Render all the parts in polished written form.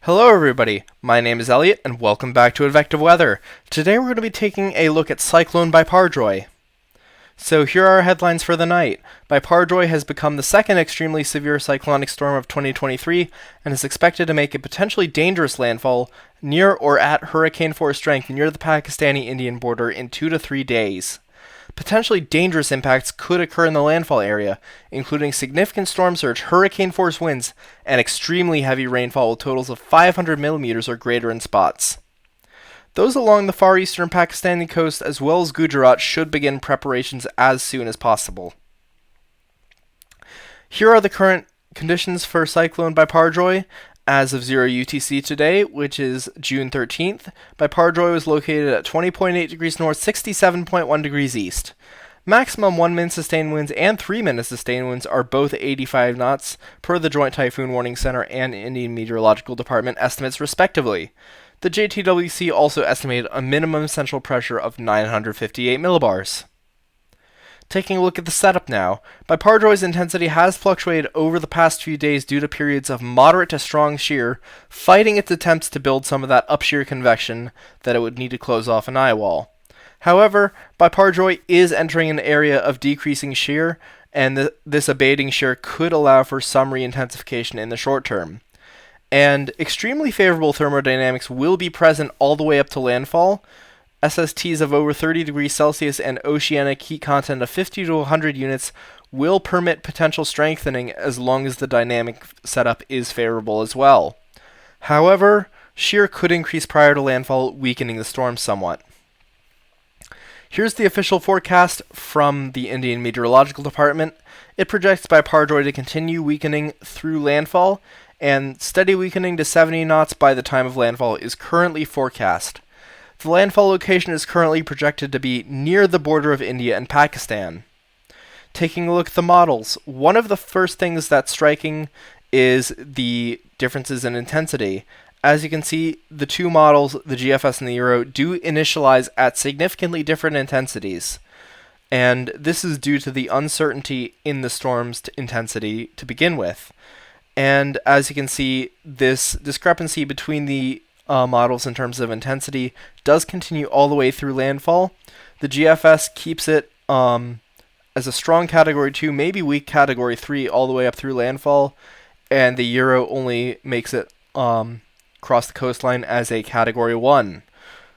Hello everybody, my name is Elliot and welcome back to Advective Weather. Today we're going to be taking a look at Cyclone Biparjoy. So here are our headlines for the night. Biparjoy has become the second extremely severe cyclonic storm of 2023 and is expected to make a potentially dangerous landfall near or at hurricane force strength near the Pakistani-Indian border in 2 to 3 days. Potentially dangerous impacts could occur in the landfall area, including significant storm surge, hurricane force winds, and extremely heavy rainfall with totals of 500 millimeters or greater in spots. Those along the far eastern Pakistani coast as well as Gujarat should begin preparations as soon as possible. Here are the current conditions for Cyclone Biparjoy. As of 0 UTC today, which is June 13th, Biparjoy was located at 20.8 degrees north, 67.1 degrees east. Maximum 1-minute sustained winds and 3-minute sustained winds are both 85 knots per the Joint Typhoon Warning Center and Indian Meteorological Department estimates respectively. The JTWC also estimated a minimum central pressure of 958 millibars. Taking a look at the setup now, Biparjoy's intensity has fluctuated over the past few days due to periods of moderate to strong shear, fighting its attempts to build some of that upshear convection that it would need to close off an eye wall. However, Biparjoy is entering an area of decreasing shear, and this abating shear could allow for some re-intensification in the short term. And extremely favorable thermodynamics will be present all the way up to landfall. SSTs of over 30 degrees Celsius and oceanic heat content of 50 to 100 units will permit potential strengthening as long as the dynamic setup is favorable as well. However, shear could increase prior to landfall, weakening the storm somewhat. Here's the official forecast from the Indian Meteorological Department. It projects Biparjoy to continue weakening through landfall, and steady weakening to 70 knots by the time of landfall is currently forecast. The landfall location is currently projected to be near the border of India and Pakistan. Taking a look at the models, one of the first things that's striking is the differences in intensity. As you can see, the two models, the GFS and the Euro, do initialize at significantly different intensities. And this is due to the uncertainty in the storm's intensity to begin with. And as you can see, this discrepancy between the models in terms of intensity does continue all the way through landfall. The GFS keeps it as a strong category 2, maybe weak category 3 all the way up through landfall, and the Euro only makes it cross the coastline as a category 1.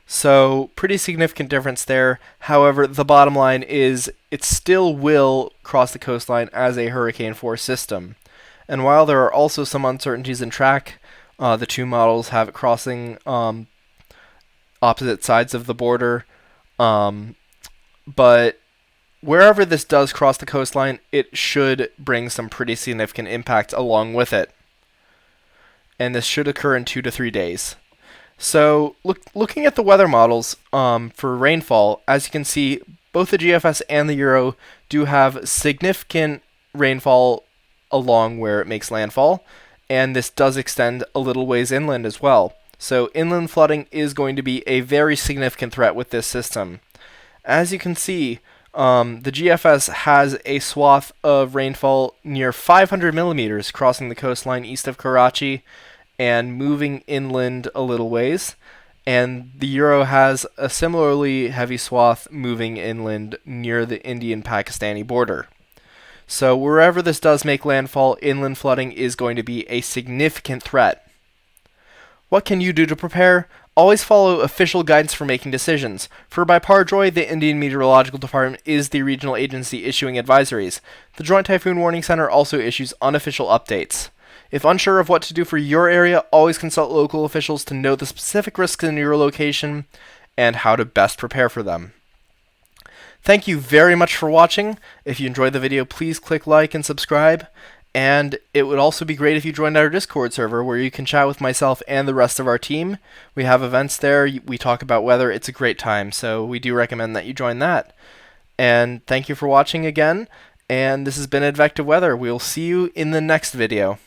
So pretty significant difference there. However, the bottom line is it still will cross the coastline as a hurricane force system. And while there are also some uncertainties in track, the two models have it crossing opposite sides of the border, but wherever this does cross the coastline, it should bring some pretty significant impact along with it. And this should occur in 2 to 3 days. So looking at the weather models for rainfall, as you can see, both the GFS and the Euro do have significant rainfall along where it makes landfall. And this does extend a little ways inland as well. So inland flooding is going to be a very significant threat with this system. As you can see, the GFS has a swath of rainfall near 500 millimeters crossing the coastline east of Karachi and moving inland a little ways. And the Euro has a similarly heavy swath moving inland near the Indian-Pakistani border. So wherever this does make landfall, inland flooding is going to be a significant threat. What can you do to prepare? Always follow official guidance for making decisions. For Biparjoy, the Indian Meteorological Department is the regional agency issuing advisories. The Joint Typhoon Warning Center also issues unofficial updates. If unsure of what to do for your area, always consult local officials to know the specific risks in your location and how to best prepare for them. Thank you very much for watching. If you enjoyed the video, please click like and subscribe. And it would also be great if you joined our Discord server where you can chat with myself and the rest of our team. We have events there. We talk about weather. It's a great time. So we do recommend that you join that. And thank you for watching again. And this has been Advective Weather. We'll see you in the next video.